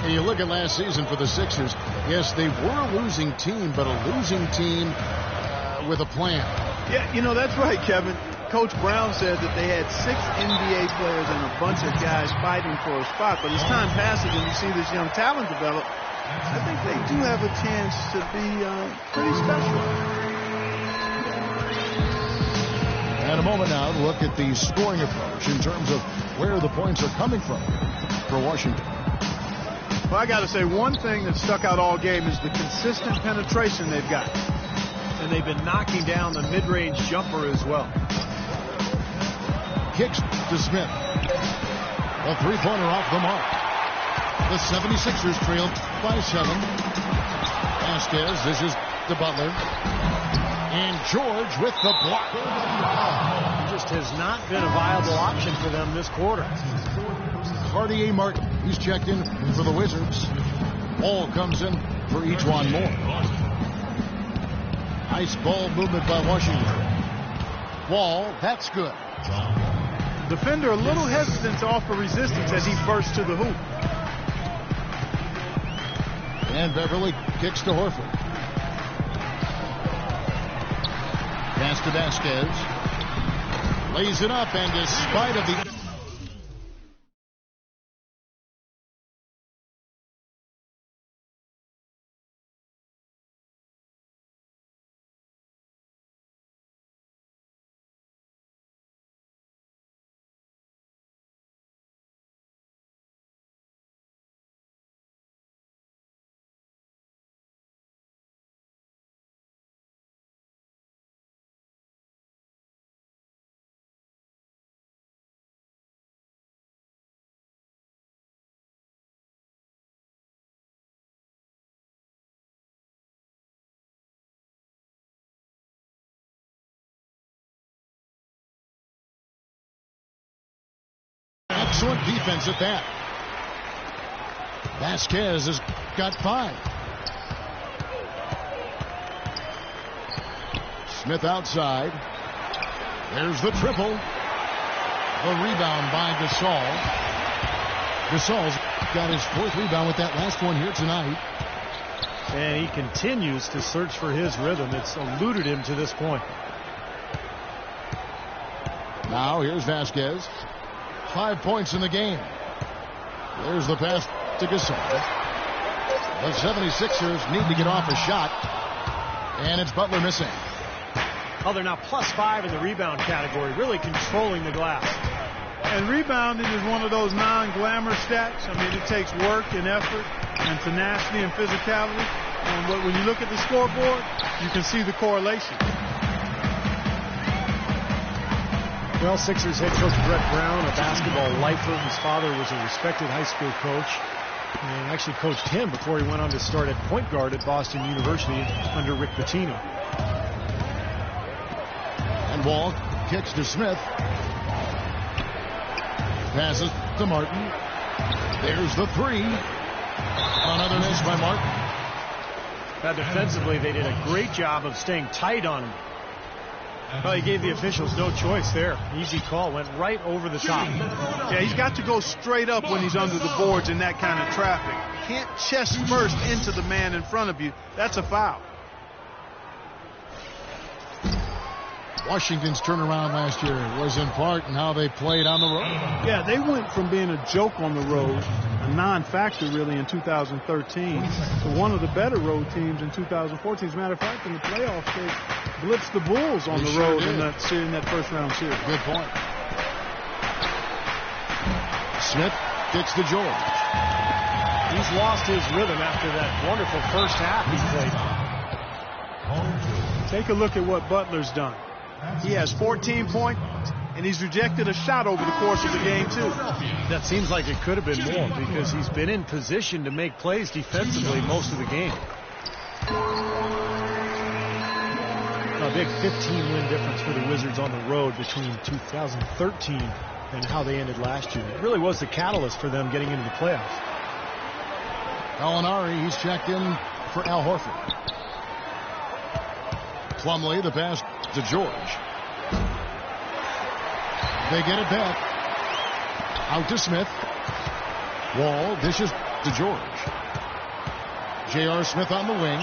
And you look at last season for the Sixers. Yes, they were a losing team, but a losing team with a plan. Yeah, you know, that's right, Kevin. Coach Brown said that they had 6 NBA players and a bunch of guys fighting for a spot. But as time passes and you see this young talent develop, I think they do have a chance to be pretty special. And a moment now to look at the scoring approach in terms of where the points are coming from for Washington. Well, I got to say, one thing that stuck out all game is the consistent penetration they've got. And they've been knocking down the mid-range jumper as well. Kicks to Smith. A three-pointer off the mark. The 76ers trailed by 7. Vasquez dishes to Butler. And George with the block. He just has not been a viable option for them this quarter. Cartier Martin, he's checked in for the Wizards. Ball comes in for each one more. Nice ball movement by Washington. Wall, that's good. Defender a little hesitant to offer resistance as he bursts to the hoop. And Beverly kicks to Horford. Pass to Vasquez. Lays it up, and despite of the excellent defense at that. Vasquez has got 5. Smith outside. There's the triple. The rebound by Gasol. Gasol's got his 4th rebound with that last one here tonight. And he continues to search for his rhythm. It's eluded him to this point. Now here's Vasquez. 5 points in the game. There's the pass to Gasol. The 76ers need to get off a shot. And it's Butler missing. Oh, they're now +5 in the rebound category, really controlling the glass. And rebounding is one of those non-glamour stats. I mean, it takes work and effort and tenacity and physicality. And when you look at the scoreboard, you can see the correlation. Well, Sixers head coach Brett Brown, a basketball lifer. His father was a respected high school coach and actually coached him before he went on to start at point guard at Boston University under Rick Pitino. And Wall kicks to Smith. Passes to Martin. There's the 3. Another miss by Martin. Now defensively, they did a great job of staying tight on him. Well, he gave the officials no choice there. Easy call. Went right over the top. Yeah, he's got to go straight up when he's under the boards in that kind of traffic. Can't chest first into the man in front of you. That's a foul. Washington's turnaround last year was in part in how they played on the road. Yeah, they went from being a joke on the road, a non-factor really in 2013, to one of the better road teams in 2014. As a matter of fact, in the playoffs, they blitzed the Bulls on the road in that first-round series. Good point. Smith kicks to George. He's lost his rhythm after that wonderful first half he played. Take a look at what Butler's done. He has 14 points, and he's rejected a shot over the course of the game, too. That seems like it could have been more because he's been in position to make plays defensively most of the game. A big 15-win difference for the Wizards on the road between 2013 and how they ended last year. It really was the catalyst for them getting into the playoffs. Gallinari, he's checked in for Al Horford. Plumlee, the pass to George. They get it back. Out to Smith. Wall dishes to George. J.R. Smith on the wing.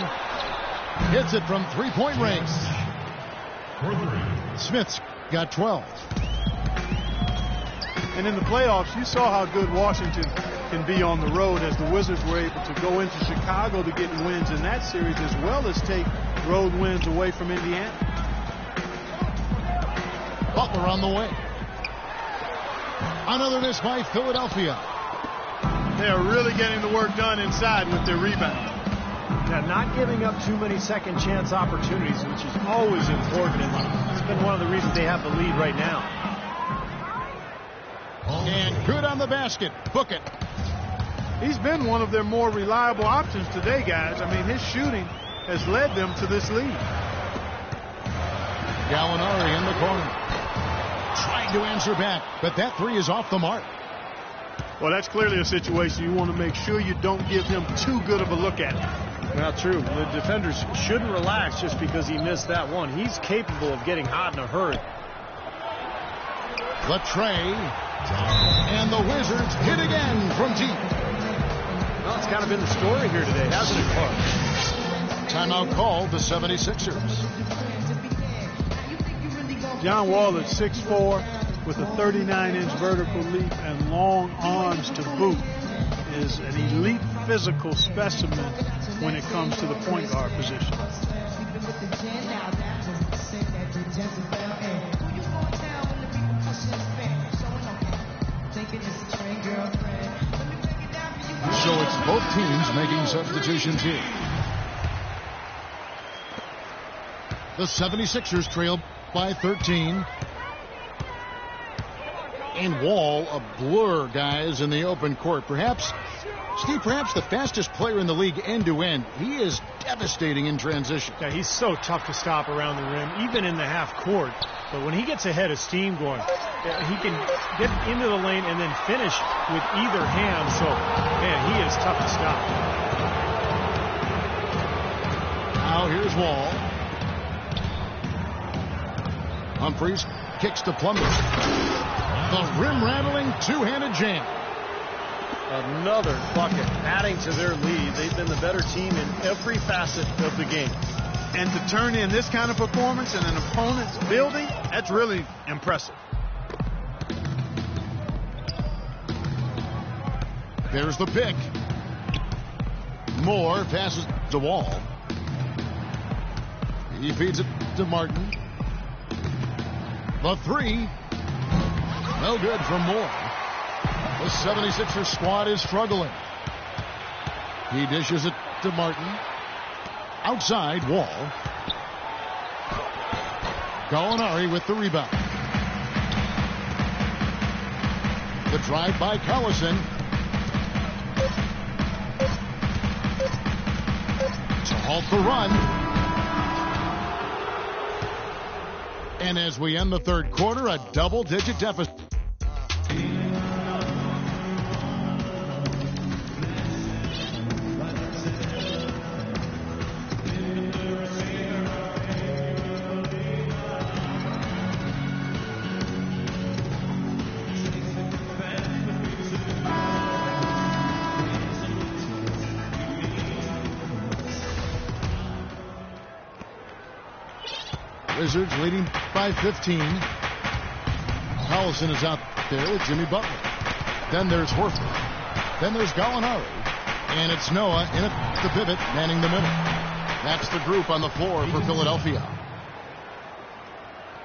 Hits it from three-point range. Smith's got 12. And in the playoffs, you saw how good Washington can be on the road, as the Wizards were able to go into Chicago to get wins in that series, as well as take road wins away from Indiana. Butler on the way. Another miss by Philadelphia. They are really getting the work done inside with their rebound. Yeah, not giving up too many second chance opportunities, which is always important. And it's been one of the reasons they have the lead right now. And good on the basket. Book it. He's been one of their more reliable options today, guys. I mean, his shooting has led them to this lead. Gallinari in the corner. Trying to answer back, but that three is off the mark. Well, that's clearly a situation you want to make sure you don't give him too good of a look at it. Well, true. The defenders shouldn't relax just because he missed that one. He's capable of getting hot in a hurry. The tray. And the Wizards hit again from deep. Well, it's kind of been the story here today, hasn't it, Clark? Timeout called the 76ers. John Wall at 6'4", with a 39-inch vertical leap and long arms to boot, is an elite physical specimen when it comes to the point guard position. So it's both teams making substitutions here. The 76ers trail by 13. And Wall a blur, guys, in the open court. Perhaps, Steve, perhaps the fastest player in the league end-to-end. He is devastating in transition. Yeah, he's so tough to stop around the rim, even in the half court. But when he gets ahead of steam going, he can get into the lane and then finish with either hand. So, man, he is tough to stop. Now here's Wall. Humphries kicks to Plumlee. The rim-rattling two-handed jam. Another bucket adding to their lead. They've been the better team in every facet of the game. And to turn in this kind of performance in an opponent's building, that's really impressive. There's the pick. Moore passes to Wall. He feeds it to Martin. The three. No good from Moore. The 76ers squad is struggling. He dishes it to Martin. Outside, Wall. Gallinari with the rebound. The drive by Collison. To halt the run. And as we end the third quarter, a double-digit deficit. Wizards leading by 15. Collison is out there with Jimmy Butler. Then there's Horford. Then there's Gallinari. And it's Noah in at the pivot, manning the middle. That's the group on the floor for Philadelphia.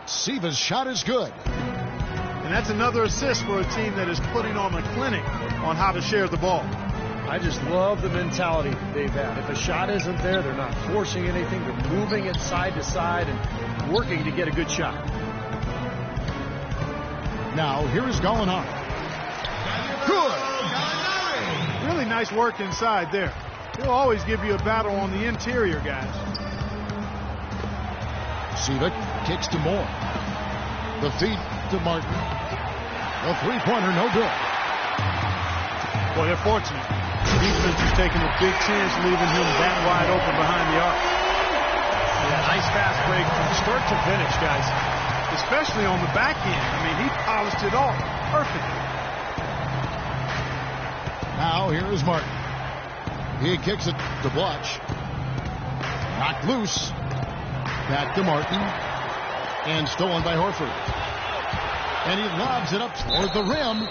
Siva's shot is good. And that's another assist for a team that is putting on a clinic on how to share the ball. I just love the mentality they've had. If a shot isn't there, they're not forcing anything. They're moving it side to side and working to get a good shot. Now, here is Gallinari. Good. Really nice work inside there. He'll always give you a battle on the interior, guys. Siva kicks to Moore. The feed to Martin. A three-pointer, no good. Boy, they're fortunate. The defense is taking a big chance, leaving him that wide open behind the arc. Yeah, nice fast break from start to finish, guys. Especially on the back end. I mean, he polished it off perfectly. Now here is Martin. He kicks it to Blotch. Knocked loose. Back to Martin. And stolen by Horford. And he lobs it up toward the rim.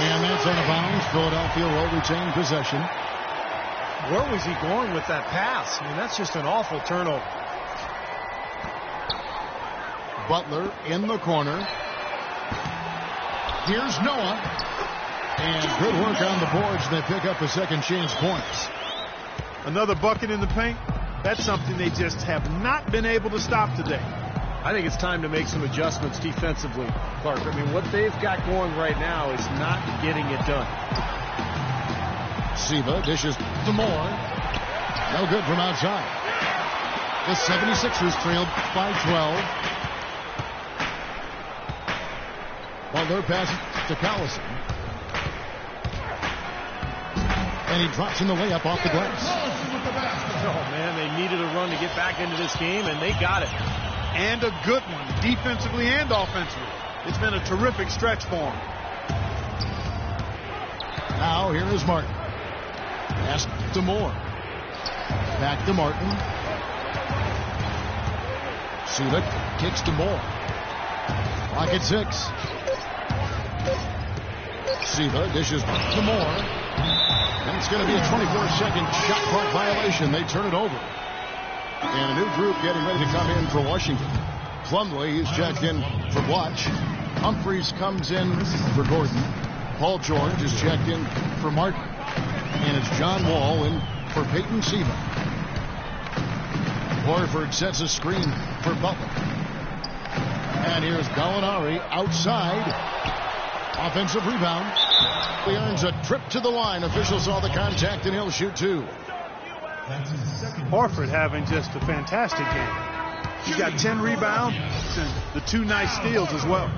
And that's out of bounds. Philadelphia will retain possession. Where was he going with that pass? I mean, that's just an awful turnover. Butler in the corner. Here's Noah. And good work on the boards. They pick up the second chance points. Another bucket in the paint. That's something they just have not been able to stop today. I think it's time to make some adjustments defensively, Clark. I mean, what they've got going right now is not getting it done. Siva dishes to Moore. No good from outside. The 76ers trailed by 12. Butler passes to Collison. And he drops in the layup off the glass. Oh, man, they needed a run to get back into this game, and they got it. And a good one, defensively and offensively. It's been a terrific stretch for him. Now here is Martin. Pass to Moore. Back to Martin. Siva kicks to Moore. Clock at 6. Siva dishes to Moore. And it's going to be a 24-second shot clock violation. They turn it over. And a new group getting ready to come in for Washington. Plumlee is checked in for Blotch. Humphreys comes in for Gordon. Paul George is checked in for Martin. And it's John Wall in for Peyton Siva. Horford sets a screen for Butler. And here's Gallinari outside. Offensive rebound. He earns a trip to the line. Officials saw the contact and he'll shoot 2. Horford having just a fantastic game. He's got 10 rebounds and the 2 nice steals as well.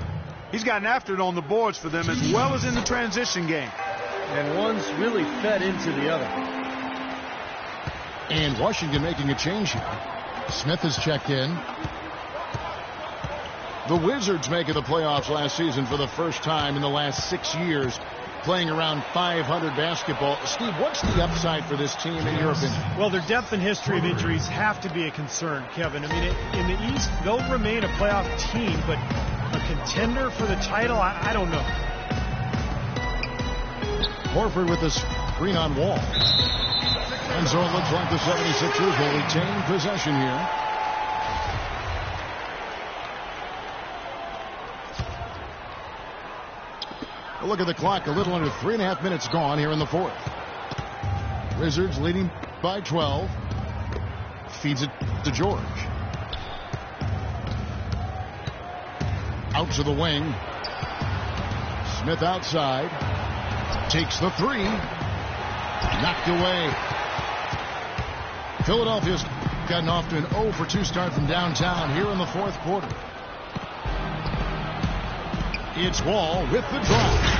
He's gotten after it on the boards for them as well as in the transition game. And one's really fed into the other. And Washington making a change here. Smith is checked in. The Wizards making the playoffs last season for the first time in the last 6 years, playing around 500 basketball. Steve, what's the upside for this team in your opinion? Well, their depth and history of injuries have to be a concern, Kevin. I mean, in the East, they'll remain a playoff team, but a contender for the title, I don't know. Horford with the screen on Wall. And so it looks like the 76ers will retain possession here. Look at the clock, a little under 3.5 minutes gone here in the fourth. Wizards leading by 12. Feeds it to George. Out to the wing. Smith outside. Takes the 3. Knocked away. Philadelphia's gotten off to an 0 for 2 start from downtown here in the fourth quarter. It's Wall with the drive.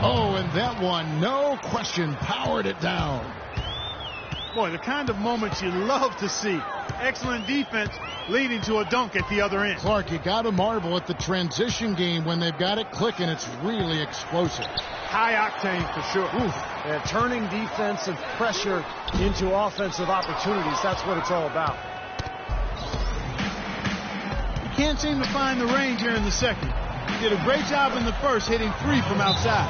Oh, and that one, no question, powered it down. Boy, the kind of moments you love to see. Excellent defense leading to a dunk at the other end. Clark, you got to marvel at the transition game when they've got it clicking. It's really explosive. High octane for sure. Oof. And turning defensive pressure into offensive opportunities. That's what it's all about. Can't seem to find the range here in the second. Did a great job in the first, hitting 3 from outside.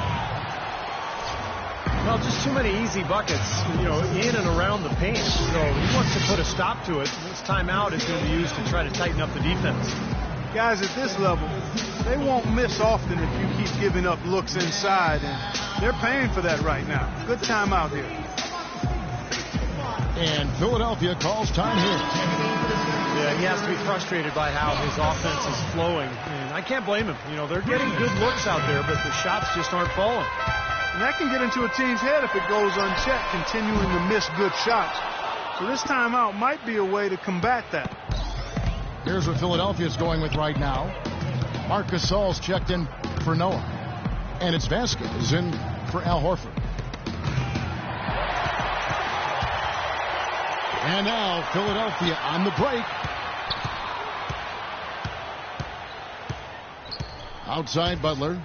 Well, just too many easy buckets, in and around the paint. So he wants to put a stop to it. This timeout is going to be used to try to tighten up the defense. Guys at this level, they won't miss often if you keep giving up looks inside, and they're paying for that right now. Good timeout here. And Philadelphia calls time here. Yeah, he has to be frustrated by how his offense is flowing. And I can't blame him. They're getting good looks out there, but the shots just aren't falling. And that can get into a team's head if it goes unchecked, continuing to miss good shots. So this timeout might be a way to combat that. Here's what Philadelphia's going with right now. Marc Gasol's checked in for Noah. And it's Vasquez in for Al Horford. And now Philadelphia on the break. Outside Butler.